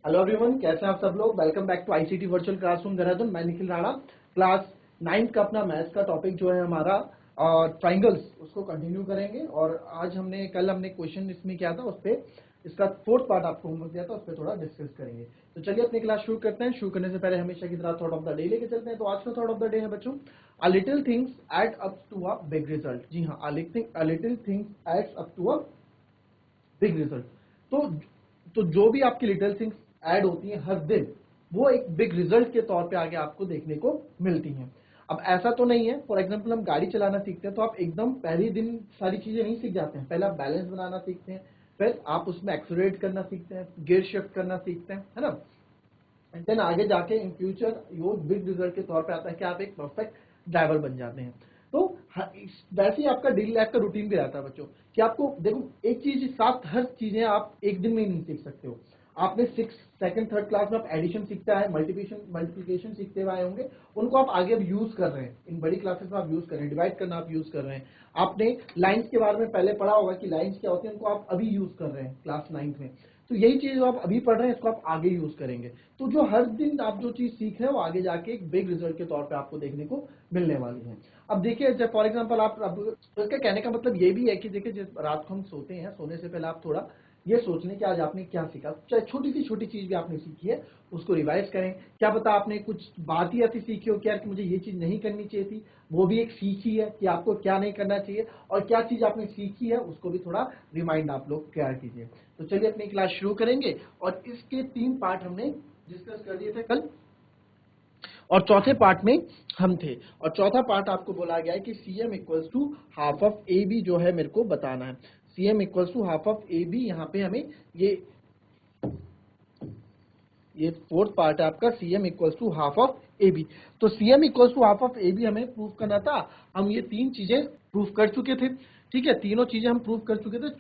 Hello everyone, कैसे हैं आप सब लोग। Welcome back to ICT virtual classroom Dehradun. मैं निखिल राणा। क्लास 9 का अपना मैथ्स का टॉपिक जो है हमारा ट्राइंगल्स, उसको कंटिन्यू करेंगे। और आज कल हमने क्वेश्चन इसमें किया था, उस पर इसका फोर्थ पार्ट आपको होमवर्क दिया था, उस पर थोड़ा डिस्कस करेंगे। तो चलिए अपनी क्लास शुरू करते हैं। शुरू करने से पहले हमेशा की तरह थॉट ऑफ द डे लेके चलते हैं। तो आज का थॉट ऑफ द डे है बच्चों, a little things add up to a big result. जी हाँ, a little things adds up to a big result. तो जो भी आपकी लिटिल थिंग्स ऐड होती हैं हर दिन, वो एक बिग रिजल्ट के तौर पे आगे आपको देखने को मिलती हैं। अब ऐसा तो नहीं है, फॉर एग्जांपल हम गाड़ी चलाना सीखते हैं तो आप एकदम पहले दिन सारी चीजें नहीं सीख जाते हैं। पहले आप बैलेंस बनाना सीखते हैं, फिर आप उसमें एक्सेलरेट करना सीखते हैं, गियर शिफ्ट करना सीखते हैं, है ना। एंड देन आगे जाके in future yo big result के तौर पे आता है कि आप एक परफेक्ट ड्राइवर बन जाते हैं। तो वैसे ही आपका डेली लाइफ का रूटीन भी रहता है बच्चों, कि आपको देखो एक चीज साथ हर चीजें आप एक दिन में ही नहीं सीख सकते हो। आपने 6th, 2nd, 3rd क्लास में आप एडिशन सीखता है, मल्टीप्लिकेशन सीखते हुए आए होंगे, उनको आप आगे अब यूज कर रहे हैं। इन बड़ी क्लासेस में आप यूज कर रहे हैं, डिवाइड करना आप यूज कर रहे हैं। आपने लाइंस के बारे में पहले पढ़ा होगा कि लाइंस क्या होती है, उनको आप अभी यूज कर रहे हैं क्लास 9th में। तो यही चीज जो आप अभी पढ़ रहे हैं, इसको आप आगे यूज करेंगे। तो जो हर दिन आप जो चीज सीख रहे हो, आगे जाके एक बिग रिजल्ट के तौर पे आपको देखने को मिलने वाली है। अब देखिए, जब फॉर एग्जांपल आप अब इसका कहने का मतलब ये भी है कि देखिए, जिस रात को हम सोते हैं, सोने से पहले आप थोड़ा ये सोच लें कि आज आपने क्या सीखा। चाहे छोटी चीज भी आपने सीखी है, उसको रिवाइज करें। क्या पता आपने कुछ बात ही ऐसी सीखी हो कि यार कि मुझे ये चीज नहीं करनी चाहिए थी, वो भी एक सीखी है कि आपको क्या नहीं करना चाहिए। और क्या चीज आपने सीखी है, उसको भी थोड़ा रिमाइंड आप लोग क्या कीजिए। तो चलिए अपनी क्लास शुरू करेंगे। और इसके 3 पार्ट हमने डिस्कस कर दिए थे कल, और चौथे पार्ट में हम थे। और चौथा पार्ट आपको बोला गया है कि CM equals to half of AB जो है मेरे को बताना है। CM equals to half of AB, यहाँ पे हमें ये फोर्थ पार्ट है आपका, CM equals to half of AB। तो CM equals to half of AB हमें प्रूव करना था। हम ये 3 चीजें प्रूव कर चुके थे, ठीक है, तीनों चीजें हम प्रूव कर चुके थे।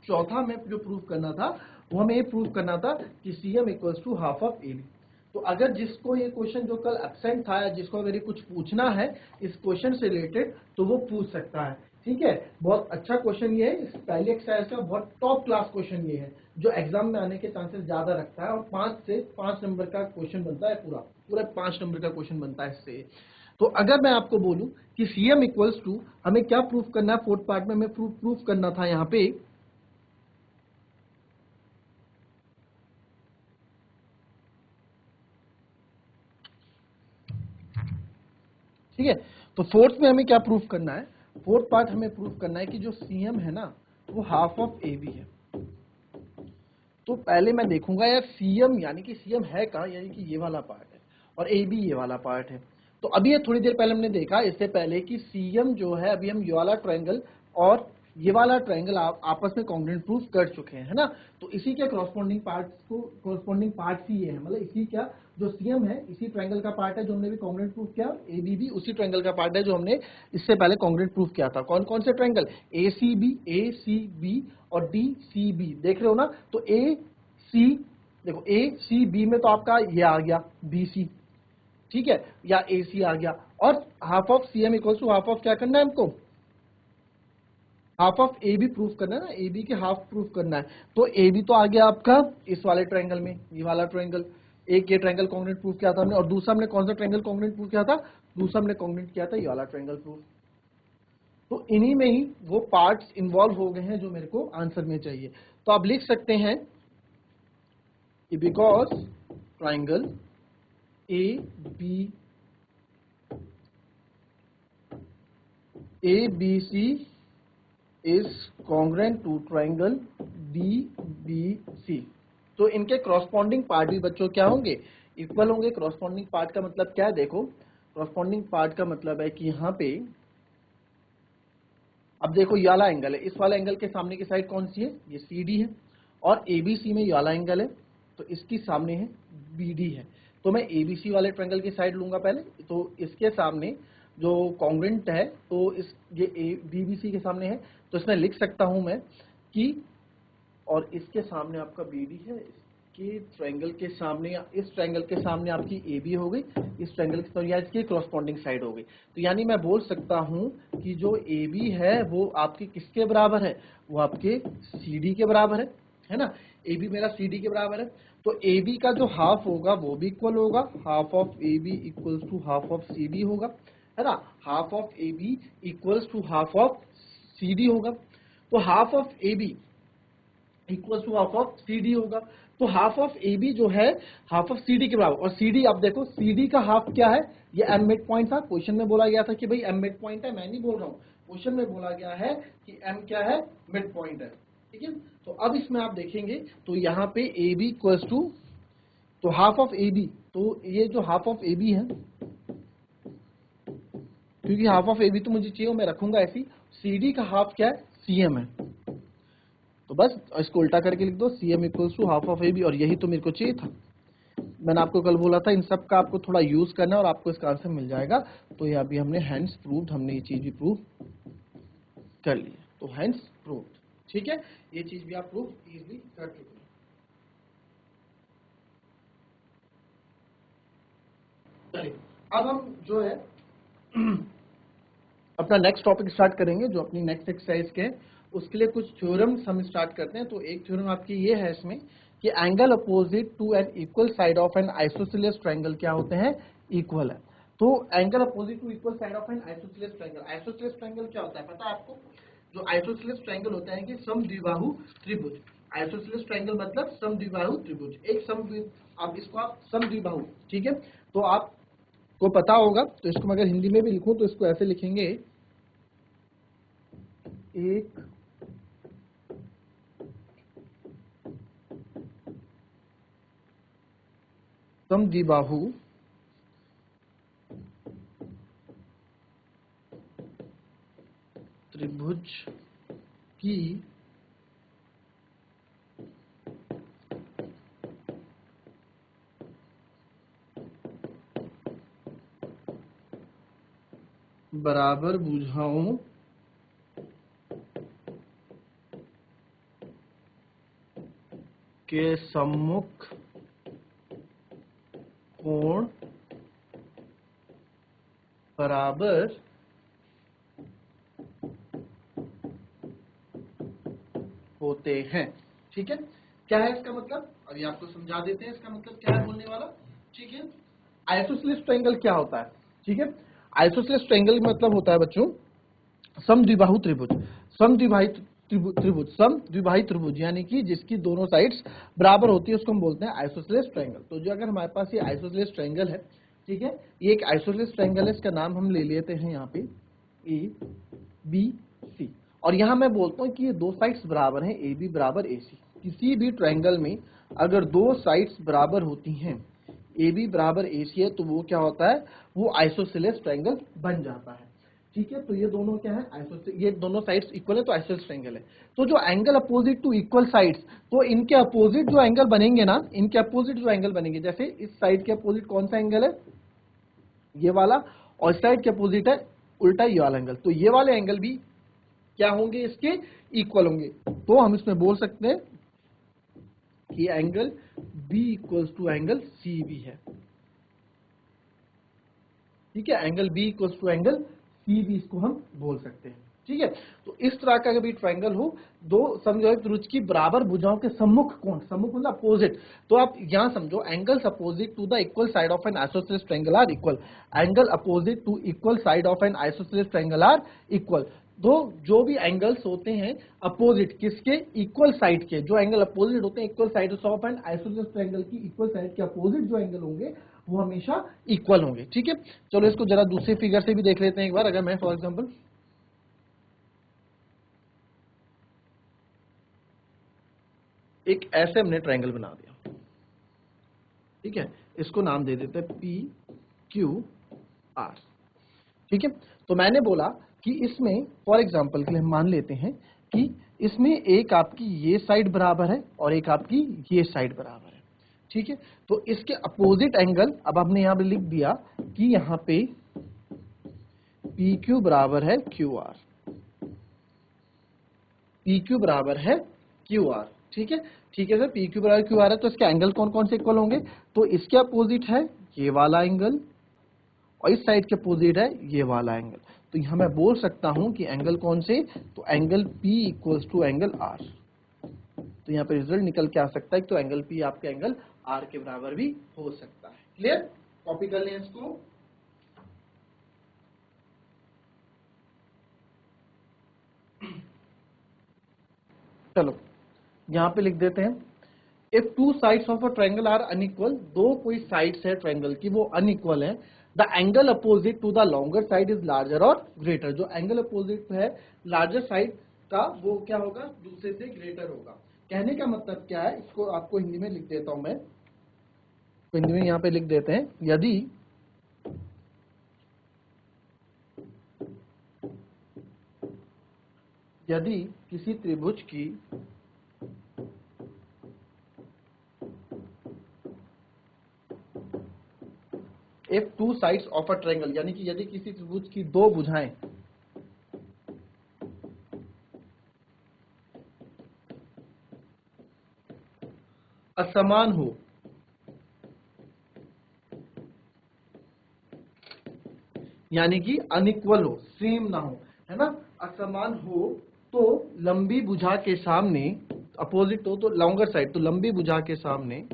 चौथा में जो प्रूव करना था, वो हमें ये प्रूव करना था कि CM equals to half of AB। तो अगर जिसको ये क्वेश्चन जो कल एब्सेंट था, या जिसको अगर ये कुछ पूछना है इस क्वेश्चन से रिलेटेड, तो वो पूछ सकता है, ठीक है। बहुत अच्छा क्वेश्चन ये है, पहले एक्सरसाइज का बहुत टॉप क्लास क्वेश्चन ये है, जो एग्जाम में आने के चांसेस ज्यादा रखता है। और 5 से 5 नंबर का क्वेश्चन बनता है, पूरा 5 नंबर का क्वेश्चन बनता है इससे। तो अगर मैं आपको बोलूं कि CM इक्वल्स टू हमें क्या प्रूफ करना है, फोर्थ पार्ट में हमें प्रूफ करना था यहाँ पे, ठीक है। तो फोर्थ में हमें क्या प्रूफ करना है, फोर्थ पार्ट हमें प्रूफ करना है कि जो CM है ना, वो हाफ ऑफ AB है। तो पहले मैं देखूंगा यार CM यानी कि CM है कहाँ, यानी कि ये वाला पार्ट है, और AB ये वाला पार्ट है। तो अभी ये थोड़ी देर पहले हमने देखा, इससे पहले कि CM जो है, अभी हम ये वाला ट्रायंगल और ये वाला ट्रायंगल आपस में कॉन्ग्रुएंट प्रूफ कर चुके हैं, है ना। तो इसी के कॉरस्पॉन्डिंग पार्ट ही ये है, मतलब इसी का जो CM है, इसी ट्रायंगल का पार्ट है जो हमने भी कॉन्ग्रुएंट प्रूफ किया। AB भी उसी ट्रायंगल का पार्ट है जो हमने इससे पहले कॉन्ग्रुएंट प्रूफ किया था। कौन कौन से ट्रायंगल, ACB और DCB, देख रहे हो ना। तो AC, देखो ACB में तो आपका ये आ गया BC, ठीक है, या AC आ गया। और half of CM equals to half of क्या करना है हमको, हाफ ऑफ AB प्रूफ करना है ना, AB के हाफ प्रूफ करना है। तो AB तो आ गया आपका इस वाले ट्रायंगल में, ये वाला ट्रायंगल। एक ये ट्रायंगल कॉन्ग्रुएंट प्रूफ किया था हमने, और दूसरा हमने कौन सा ट्रायंगल कॉन्ग्रुएंट प्रूफ किया था, दूसरा हमने कॉन्ग्रुएंट किया था ये वाला ट्रायंगल प्रूफ। तो इन्हीं में ही वो पार्ट्स इन्वॉल्व हो गए हैं जो मेरे को आंसर में चाहिए। तो आप लिख सकते हैं कि because triangle ABC is congruent to triangle DBC। तो इनके क्रॉसपॉन्डिंग पार्ट भी बच्चों क्या होंगे, इक्वल होंगे। क्रॉसपॉन्डिंग पार्ट का मतलब क्या है, देखो क्रॉसपॉन्डिंग पार्ट का मतलब है कि यहाँ पे अब देखो ये वाला एंगल है, इस वाला एंगल के सामने की साइड कौन सी है, ये CD है। और ABC में ये वाला एंगल है, तो इसकी सामने है BD है। तो मैं ABC वाले ट्रायंगल की साइड लूंगा पहले, तो इसके सामने जो कॉन्ग्रुएंट है, तो इस ये DBC के सामने है, तो इसमें लिख सकता हूं मैं कि, और इसके सामने आपका BD है, इसके ट्रायंगल के सामने या इस ट्रायंगल के सामने आपकी AB हो गई, इस ट्रायंगल के सामने या इसकी क्रॉसपॉन्डिंग साइड हो गई। तो यानी मैं बोल सकता हूं कि जो AB है वो आपकी किसके बराबर है, वो आपके CD के बराबर है। है ना। ए बी मेरा सी डी के बराबर है, तो ए बी का जो हाफ होगा वो भी इक्वल होगा, half of A B equals to half of C D होगा, है ना। Half of A B equals to half of C D होगा, तो half of A B equals to half of C D होगा, तो half of A B जो है half of C D के बराबर। और सी डी आप देखो, सी डी का हाफ क्या है, ये एम मिड पॉइंट था, क्वेश्चन में बोला गया था कि भाई एम मिड पॉइंट है, मैं नहीं बोल रहा हूँ, क्वेश्चन में बोला गया है कि एम क्या है, मिड पॉइंट है, ठीक है। तो अब इसमें आप देखेंगे तो यहाँ पे ए बी इक्वल्स टू, तो हाफ ऑफ ए बी, तो ये जो हाफ ऑफ ए बी है, क्योंकि हाफ ऑफ ए बी तो मुझे चाहिए, मैं रखूंगा ऐसी, सी डी का हाफ क्या है, सी एम है, तो बस इसको उल्टा करके लिख दो, C M equals to half of A B, और यही तो मेरे को चाहिए था। मैंने आपको कल बोला था इन सब का आपको थोड़ा यूज करना है और आपको इसका आंसर मिल जाएगा। तो ये अभी हमने हैंड्स प्रूव्ड, हमने ये चीज भी प्रूव कर ली है, तो हैंड्स प्रूव्ड, ठीक है, ये चीज भी आप प्रूव इजीली कर चुके हैं। चलिए अब हम जो है अपना नेक्स्ट टॉपिक स्टार्ट करेंगे, जो अपनी नेक्स्ट एक्सरसाइज के हैं, उसके लिए कुछ थ्योरम्स हम स्टार्ट करते हैं। तो एक थ्योरम आपकी ये है इसमें कि angle opposite to an equal side of an isosceles triangle क्या होते हैं, इक्वल है। तो angle opposite to equal side of an isosceles triangle, isosceles triangle क्या होता है पता है आपको, जो आइसोसेलेस ट्रायंगल होता है कि समद्विबाहु त्रिभुज, आइसोसेलेस ट्रायंगल मतलब समद्विबाहु त्रिभुज, एक आप इसको आप समद्विबाहु, ठीक है। तो आपको पता होगा, तो इसको मैं अगर हिंदी में भी लिखूं तो इसको ऐसे लिखेंगे, एक समद्विबाहु त्रिभुज की बराबर भुजाओं के सम्मुख कोण बराबर होते हैं, ठीक है। क्या है इसका मतलब, अभी आपको समझा देते हैं इसका मतलब क्या है बोलने वाला, ठीक है। आइसोसेलेस ट्रायंगल क्या होता है, ठीक है। आइसोसेलेस ट्रायंगल मतलब होता है बच्चों समद्विबाहु त्रिभुज, समद्विबाही त्रिभुज, समद्विबाही त्रिभुज यानी कि जिसकी दोनों साइड्स बराबर होती है उसको हम बोलते हैं आइसोसेलेस ट्रायंगल। तो जो अगर हमारे पास ये आइसोसेलेस ट्रायंगल है, ठीक है, ये एक आइसोसेलेस ट्रायंगल है, इसका नाम हम ले लेते हैं यहाँ पे ए बी सी, और यहाँ मैं बोलता हूँ कि ये दो साइड्स बराबर हैं, ए बी बराबर ए सी। किसी भी ट्रायंगल में अगर दो साइड्स बराबर होती हैं, ए बी बराबर ए सी है, तो वो क्या होता है, वो आइसोसेलेस ट्रायंगल बन जाता है, ठीक है। तो ये दोनों क्या है, ये दोनों साइड्स इक्वल है तो आइसोसेलेस ट्रायंगल है। तो जो angle opposite to equal sides, तो इनके अपोजिट जो एंगल बनेंगे ना, इनके अपोजिट जो एंगल बनेंगे, जैसे इस साइड के अपोजिट कौन सा एंगल है, ये वाला, और इस साइड के अपोजिट है उल्टा ये वाला एंगल, तो ये वाले एंगल भी क्या होंगे, इसके इक्वल होंगे। तो हम इसमें बोल सकते हैं कि angle B equals to angle CB है, ठीक है, angle B equals to angle CB इसको हम बोल सकते हैं, ठीक है। तो इस तरह का अगर ट्रायंगल हो, दो समद्विबाहु त्रिभुज की बराबर भुजाओं के सम्मुख कोण, सम्मुख मतलब अपोजिट, तो आप यहां समझो angles opposite to the equal side of an isosceles triangle are equal, angle opposite to equal side of an isosceles triangle are equal. तो जो भी एंगल्स होते हैं अपोजिट किसके, इक्वल साइड के, जो एंगल अपोजिट होते हैं equal side of an isosceles triangle की इक्वल साइड के अपोजिट जो एंगल होंगे वो हमेशा इक्वल होंगे, ठीक है। चलो इसको जरा दूसरे फिगर से भी देख लेते हैं एक बार। अगर मैं फॉर एग्जांपल एक ऐसे हमने ट्रायंगल बना दिया, ठीक है, इसको नाम दे देते हैं पी क्यू आर, ठीक है। तो मैंने बोला कि इसमें फॉर एग्जांपल के लिए हम मान लेते हैं कि इसमें एक आपकी ये साइड बराबर है और एक आपकी ये साइड बराबर है, ठीक है। तो इसके अपोजिट एंगल अब हमने यहां पे लिख दिया कि यहां पे पी क्यू बराबर है क्यू आर, पी क्यू बराबर है क्यू आर, ठीक है, ठीक है सर, पी क्यू बराबर क्यू आर है, तो इसके एंगल कौन कौन से इक्वल होंगे, तो इसके अपोजिट है ये वाला एंगल और इस साइड के अपोजिट है ये वाला एंगल। तो यहां मैं बोल सकता हूं कि एंगल कौन से, तो angle P equals to angle R, तो यहाँ पे रिजल्ट निकल के आ सकता है तो एंगल पी आपके एंगल आर के बराबर भी हो सकता है। क्लियर? कॉपी कर लें इसको। चलो यहां पे लिख देते हैं, if two sides of a triangle are unequal, दो कोई साइड्स है ट्रायंगल की वो अनइक्वल है, the angle opposite to the longer side is larger और ग्रेटर, जो एंगल अपोजिट है लार्जर साइड का वो क्या होगा, दूसरे से ग्रेटर होगा। कहने का मतलब क्या है, इसको आपको हिंदी में लिख देता हूं मैं, हिंदी में यहां पे लिख देते हैं, यदि किसी त्रिभुज की if two sides of a triangle, यानी कि यदि किसी त्रिभुज की दो भुजाएं असमान हो, यानी कि अनइक्वल हो, सेम ना हो, है ना, असमान हो, तो लंबी भुजा के सामने, अपोजिट हो तो लॉन्गर साइड, तो लंबी भुजा के सामने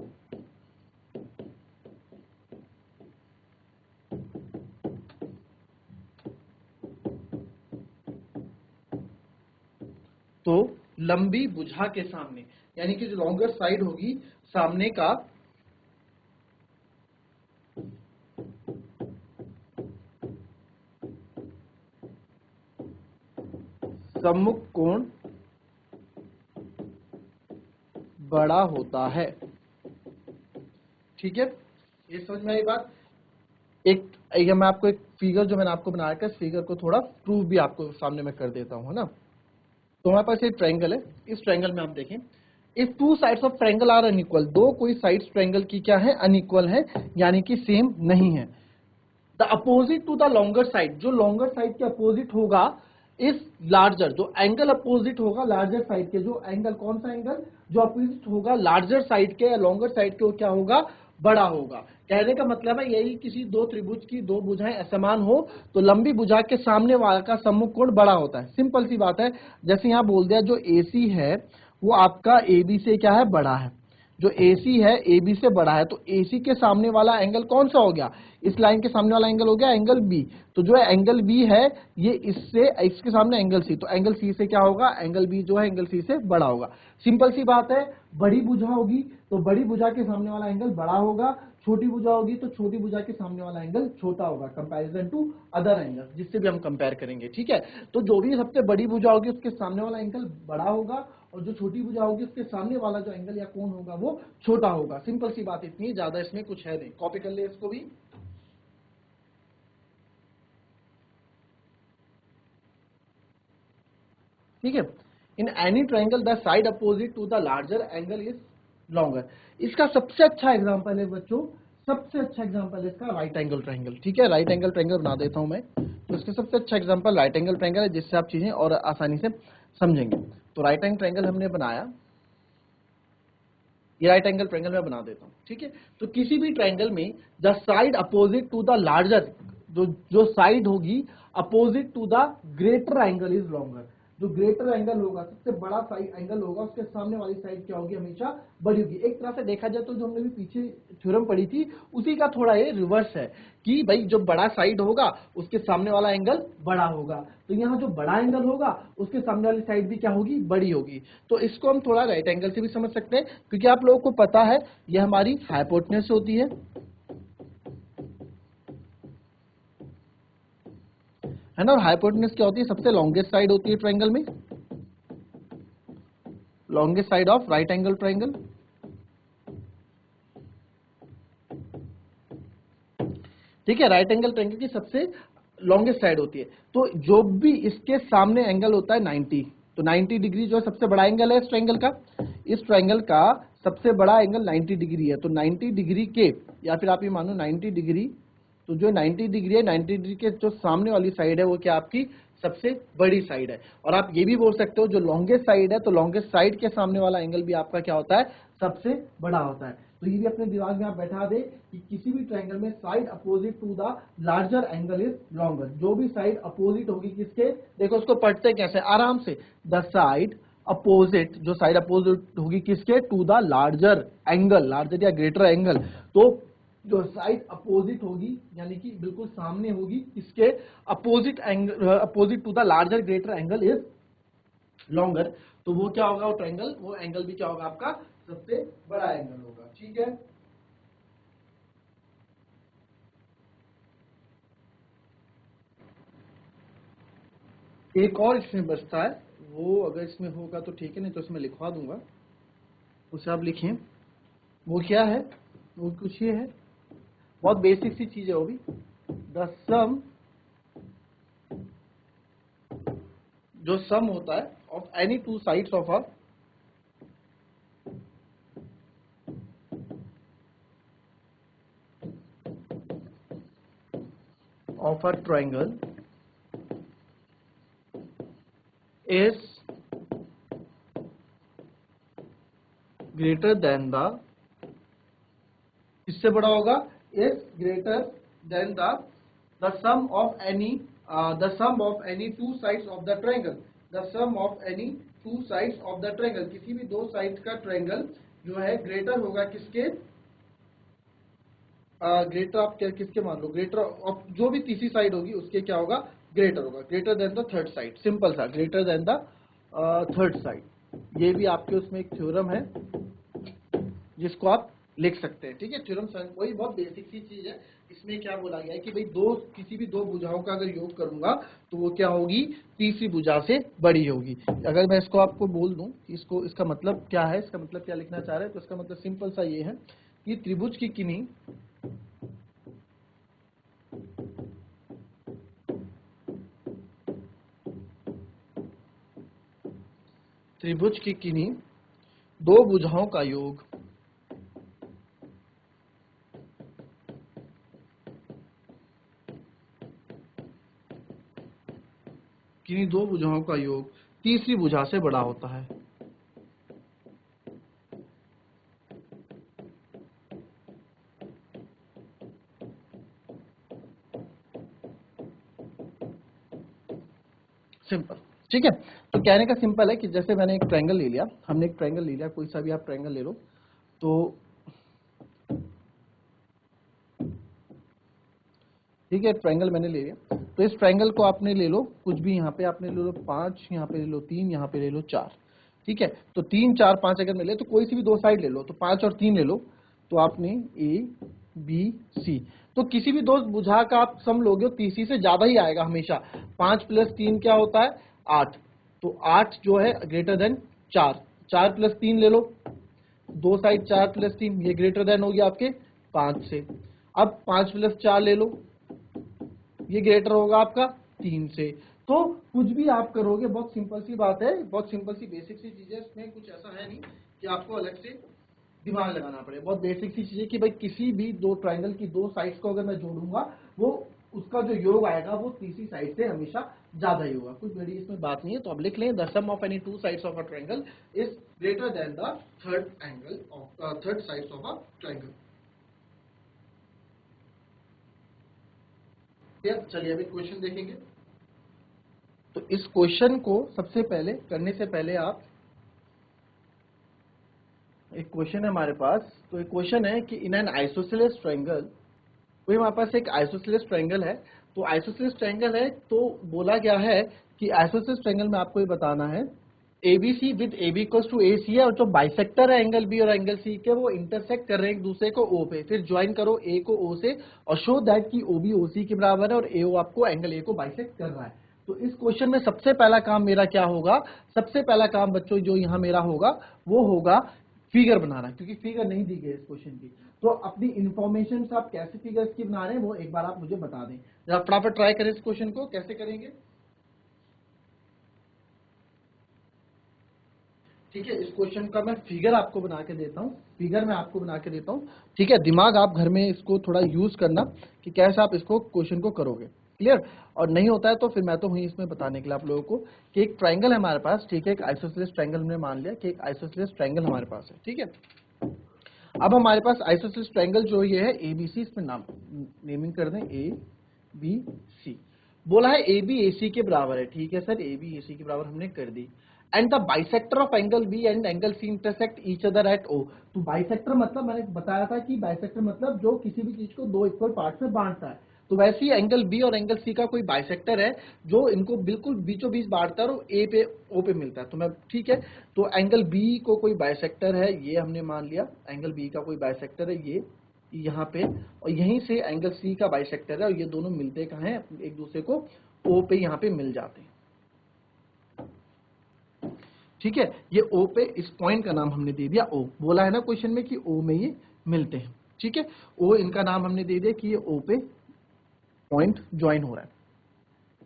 तो लंबी भुजा के सामने, यानी कि जो लॉन्गर साइड होगी सामने का सम्मुख कोण बड़ा होता है। ठीक है, ये समझ में आई बात। एक ये मैं आपको एक फिगर जो मैंने आपको बनाया था, इस फिगर को थोड़ा प्रूव भी आपको सामने में कर देता हूं, है ना। तो हमारे पास एक ट्रायंगल है, इस ट्रायंगल में आप देखें, if two sides of triangle are unequal, दो कोई साइड्स ट्रायंगल की क्या है, अनइक्वल है, यानी कि सेम नहीं है, the opposite to the longer side, जो लॉन्गर साइड के अपोजिट होगा इस लार्जर, जो एंगल अपोजिट होगा लार्जर साइड के, जो एंगल, कौन सा एंगल, जो अपोजिट होगा लार्जर साइड के या लॉन्गर साइड के, वो क्या होगा, बड़ा होगा। कहने का मतलब है यही, किसी दो त्रिभुज की दो भुजाएं असमान हो तो लंबी भुजा के सामने वाला का सम्मुख कोण बड़ा होता है। सिंपल सी बात है, जैसे यहां बोल दिया जो AC है वो आपका AB से क्या है, बड़ा है, जो AC है AB से बड़ा है, तो AC के सामने वाला एंगल कौन सा हो गया, इस लाइन के सामने वाला एंगल हो गया एंगल B, तो जो है एंगल B है ये इससे, इसके सामने एंगल C, तो एंगल C से क्या होगा, एंगल B जो है एंगल C से बड़ा होगा। सिंपल सी बात है, बड़ी भुजा होगी तो बड़ी भुजा के सामने वाला एंगल बड़ा होगा, छोटी भुजा होगी तो छोटी भुजा के सामने वाला एंगल छोटा होगा, कंपैरिजन टू अदर एंगल, जिससे भी हम कंपेयर करेंगे। ठीक है, तो जो भी सबसे बड़ी भुजा होगी उसके सामने वाला एंगल बड़ा होगा, और जो छोटी भुजा होगी उसके सामने वाला जो एंगल या कोण होगा वो छोटा होगा। सिंपल सी बात इतनी, ज्यादा इसमें कुछ है नहीं। कॉपी कर ले इसको भी। ठीक है, in any triangle the side opposite to the larger angle is longer. इसका सबसे अच्छा एग्जांपल है बच्चों, सबसे अच्छा एग्जांपल है इसका राइट एंगल ट्रायंगल। ठीक है, राइट एंगल ट्रायंगल बना देता हूं मैं, तो इसका सबसे अच्छा एग्जांपल राइट एंगल ट्रायंगल है, जिससे आप चीजें और आसानी से समझेंगे। तो राइट एंगल ट्रायंगल हमने बनाया, ये राइट एंगल ट्रायंगल में बना देता हूं। ठीक है, तो किसी भी ट्रायंगल में the side opposite to the larger, जो साइड होगी opposite to the greater angle is longer, जो ग्रेटर एंगल होगा, सबसे बड़ा साइड एंगल होगा, उसके सामने वाली साइड क्या होगी, हमेशा बड़ी होगी। एक तरह से देखा जाए तो जो हमने भी पीछे थ्योरम पढ़ी थी उसी का थोड़ा ये रिवर्स है, कि भाई जो बड़ा साइड होगा उसके सामने वाला एंगल बड़ा होगा, तो यहाँ जो बड़ा एंगल होगा उसके सामने वाली साइड भी क्या होगी, बड़ी होगी। तो इसको हम थोड़ा राइट एंगल से भी समझ सकते हैं, क्योंकि आप लोगों को पता है यह हमारी हाइपोटेनस होती है ना, और हाइपोटेनस क्या होती है, सबसे लॉन्गेस्ट साइड होती है ट्रायंगल में, longest side of right angle triangle. ठीक है, राइट एंगल ट्रायंगल की सबसे लॉन्गेस्ट साइड होती है, तो जो भी इसके सामने एंगल होता है 90, तो 90 डिग्री जो है सबसे बड़ा एंगल है इस ट्रायंगल का, इस ट्रायंगल का सबसे बड़ा एंगल 90 डिग्री है, तो 90 डिग्री के, या फिर आप ये मानो 90 डिग्री, तो जो 90 डिग्री है 90 डिग्री के जो सामने वाली साइड है वो क्या आपकी सबसे बड़ी साइड है। और आप ये भी बोल सकते हो जो लॉन्गेस्ट साइड है, तो लॉन्गेस्ट साइड के सामने वाला एंगल भी आपका क्या होता है, सबसे बड़ा होता है। तो ये भी अपने दिमाग में आप बैठा दे कि किसी भी ट्रायंगल में side opposite to the larger angle is longer, जो भी साइड अपोजिट होगी किसके, देखो उसको पढ़ते कैसे, आराम से, द साइड अपोजिट, जो साइड अपोजिट होगी किसके, to the larger angle, larger या ग्रेटर एंगल। तो जो साइड अपोजिट होगी यानी कि बिल्कुल सामने होगी किसके, opposite angle, opposite to the larger greater angle is longer. तो वो क्या होगा, वो ट्रायंगल, वो एंगल भी क्या होगा आपका, सबसे बड़ा एंगल होगा। ठीक है, एक और इसमें बचता है, वो अगर इसमें होगा तो ठीक है, नहीं तो इसमें लिखवा दूंगा, उसे आप लिखें। वो क्या है, वो कुछ ये है, बहुत बेसिक सी चीज है वो भी। द सम, जो सम होता है of any two sides of a triangle is greater than the, किससे बड़ा होगा, is greater than the sum of any, the sum of any two sides of the triangle, the sum of any two sides of the triangle, किसी भी दो side का triangle जो है greater होगा किसके, ग्रेटर आप क्या किसके मान लो, ग्रेटर ऑफ जो भी तीसरी साइड होगी उसके क्या होगा, ग्रेटर होगा, greater than the third side, simple सा, greater than the third side. ये भी आपके उसमें एक थ्योरम है जिसको आप लिख सकते हैं। ठीक है, थ्योरम वही बहुत बेसिक सी चीज है। इसमें क्या बोला गया है कि भाई दो, किसी भी दो भुजाओं का अगर योग करूंगा तो वो क्या होगी, तीसरी भुजा से बड़ी होगी। अगर मैं इसको आपको बोल दूं कि इसको, इसका मतलब क्या है, इसका मतलब क्या लिखना चाह रहे हैं, तो इसका मतलब सिंपल सा ये है कि त्रिभुज की किन्हीं, त्रिभुज की किन्हीं दो भुजाओं का योग, किन्हीं दो भुजाओं का योग तीसरी भुजा से बड़ा होता है। सिंपल, ठीक है। तो कहने का सिंपल है कि जैसे मैंने एक ट्रायंगल ले लिया, हमने एक ट्रायंगल ले लिया, कोई सा भी आप ट्रायंगल ले लो, तो ठीक है, ट्रायंगल मैंने ले लिया, तो इस ट्रायंगल को आपने ले लो, कुछ भी यहाँ पे आपने ले लो 5, यहाँ पे ले लो 3, यहाँ पे ले लो 4। ठीक है, तो 3 4 5 अगर मिले तो कोई सी भी दो साइड ले लो, तो 5 और 3 ले लो, तो आपने ए बी सी, तो किसी भी दो भुजा का आप सम लोगे तो तीसरी से ज्यादा ही आएगा हमेशा। 5 प्लस 3 क्या होता है, 8, तो 8 जो है ग्रेटर देन 4, 4 प्लस 3 ले लो, दो साइड 4 प्लस 3, ये ग्रेटर देन हो गया आपके 5 से। अब 5 प्लस 4 ले लो, ये ग्रेटर होगा आपका 3 से। तो कुछ भी आप करोगे, बहुत सिंपल सी बात है, बहुत सिंपल सी बेसिक सी चीज है, इसमें कुछ ऐसा है नहीं कि आपको अलग से दिमाग लगाना पड़े। बहुत बेसिक सी चीज है कि भाई किसी भी दो ट्रायंगल की दो साइड्स को अगर मैं जोड़ूंगा, वो उसका जो योग आएगा वो तीसरी साइड से हमेशा ज्यादा ही होगा। कुछ बड़ी इसमें बात नहीं है, तो अब लिख लें, the sum of any two sides of a triangle is greater than the third angle of third sides of a triangle. चलिए अभी क्वेश्चन देखेंगे। तो इस क्वेश्चन को सबसे पहले करने से पहले आप, एक क्वेश्चन है हमारे पास, तो एक क्वेश्चन है कि इन एन आइसोसेलेस ट्रायंगल, कोई हमारे पास एक आइसोसेलेस ट्रायंगल है, तो आइसोसेलेस ट्रायंगल है, तो बोला गया है कि आइसोसेलेस ट्रायंगल में आपको ये बताना है ABC with AB equals to AC है, और जो बाइसेक्टर है एंगल B और एंगल C के, वो इंटरसेक्ट कर रहे हैं एक दूसरे को O पे, फिर ज्वाइन करो A को O से और शो दैट कि OB OC के बराबर है और AO आपको एंगल A को बाइसेक्ट कर रहा है। तो इस क्वेश्चन में सबसे पहला काम मेरा क्या होगा, सबसे पहला काम बच्चों जो यहाँ मेरा होगा वो होगा फिगर बनाना, क्योंकि फिगर नहीं दी गई इस क्वेश्चन की। तो अपनी इंफॉर्मेशन से आप कैसे फिगर्स की बना रहे हैं वो एक बार आप मुझे बता दें। जरा फटाफट ट्राई करें इस क्वेश्चन को, कैसे करेंगे। ठीक है, इस क्वेश्चन का मैं फिगर आपको बना के देता हूँ, फिगर मैं आपको बना के देता हूँ। ठीक है, दिमाग आप घर में इसको थोड़ा यूज करना कि कैसे आप इसको क्वेश्चन को करोगे। क्लियर, और नहीं होता है तो फिर मैं तो हुई इसमें बताने के लिए आप लोगों को कि एक ट्रायंगल है हमारे पास। ठीक है, एक आइसोसेलेस ट्रायंगल हमने मान लिया कि एक आइसोसेलेस ट्रायंगल हमारे पास है। ठीक है, अब हमारे पास आइसोसेलेस ट्रायंगल जो ये है ABC, इसमें नाम नेमिंग कर दें ABC। बोला है AB AC के बराबर है। ठीक है सर, AB AC के बराबर हमने कर दी। And the bisector of angle B and angle C intersect each other at O. तो बाइसेक्टर मतलब मैंने बताया था कि बाइसेक्टर मतलब जो किसी भी चीज को दो इक्वल पार्ट में बांटता है। तो वैसे ही एंगल बी और एंगल सी का कोई बाइसेक्टर है जो इनको बिल्कुल बीचों बीच बांटता है और ए पे ओ पे मिलता है। तो मैं ठीक है, तो एंगल बी को कोई बाइसेक्टर है, ये हमने मान लिया एंगल बी का कोई बाइसेक्टर है ये यहाँ पे, और यहीं से एंगल सी का बाइसेक्टर है, और ये दोनों मिलते कहाँ हैं, एक दूसरे को ओ पे यहाँ पे मिल जाते हैं। ठीक है, ये ओ पे, इस पॉइंट का नाम हमने दे दिया ओ। बोला है ना क्वेश्चन में कि ओ में ये मिलते हैं। ठीक है, ओ इनका नाम हमने दे दिया कि ये ओ पे पॉइंट ज्वाइन हो रहा है,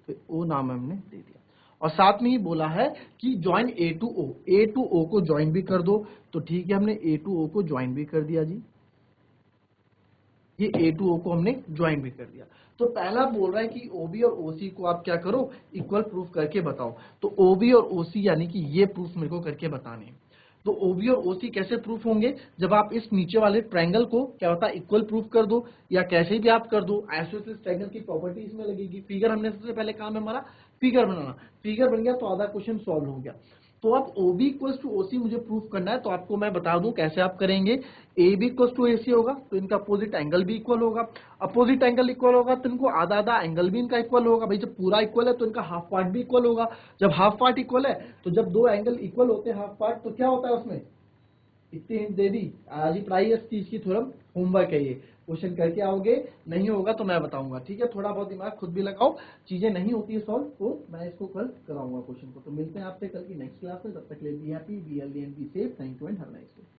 तो ओ नाम हमने दे दिया। और साथ में ही बोला है कि ज्वाइन ए टू ओ, ए टू ओ को ज्वाइन भी कर दो। तो ठीक है, हमने ए टू ओ को ज्वाइन भी कर दिया जी, ये ए टू ओ को हमने ज्वाइन भी कर दिया। तो पहला बोल रहा है कि ओबी और ओसी को आप क्या करो, इक्वल प्रूफ करके बताओ। तो ओबी और ओसी यानी कि ये प्रूफ मेरे को करके बताने हैं। तो ओबी और ओसी कैसे प्रूफ होंगे, जब आप इस नीचे वाले ट्रायंगल को क्या होता है इक्वल प्रूफ कर दो, या कैसे भी आप कर दो, आइसोसेलेस ट्रायंगल की प्रॉपर्टी इसमें लगेगी। फिगर हमने सबसे पहले काम है हमारा फिगर बनाना, फिगर बन गया तो आधा क्वेश्चन सॉल्व हो गया। तो अब OB इक्वल टू OC मुझे प्रूफ करना है, तो आपको मैं बता दूं कैसे आप करेंगे। AB इक्वल टू AC होगा तो इनका अपोजिट एंगल भी इक्वल होगा, अपोजिट एंगल इक्वल होगा तो इनको आधा आधा एंगल भी इनका इक्वल होगा। भाई जब पूरा इक्वल है तो इनका हाफ पार्ट भी इक्वल होगा। जब हाफ पार्ट इक्वल है तो जब दो एंगल इक्वल होते हैं हाफ पार्ट, तो क्या होता है उसमें, इतनी हिंट दे दी। आज ही पढ़ाई इस चीज की, थोड़ा होमवर्क है ये, क्वेश्चन करके आओगे, नहीं होगा तो मैं बताऊंगा। ठीक है, थोड़ा बहुत दिमाग खुद भी लगाओ, चीजें नहीं होती है सॉल्व तो मैं इसको कल कराऊंगा क्वेश्चन को। तो मिलते हैं आपसे कल की नेक्स्ट क्लास में, तब तक के लिए be happy, be healthy and be safe. Thank you and have a nice day.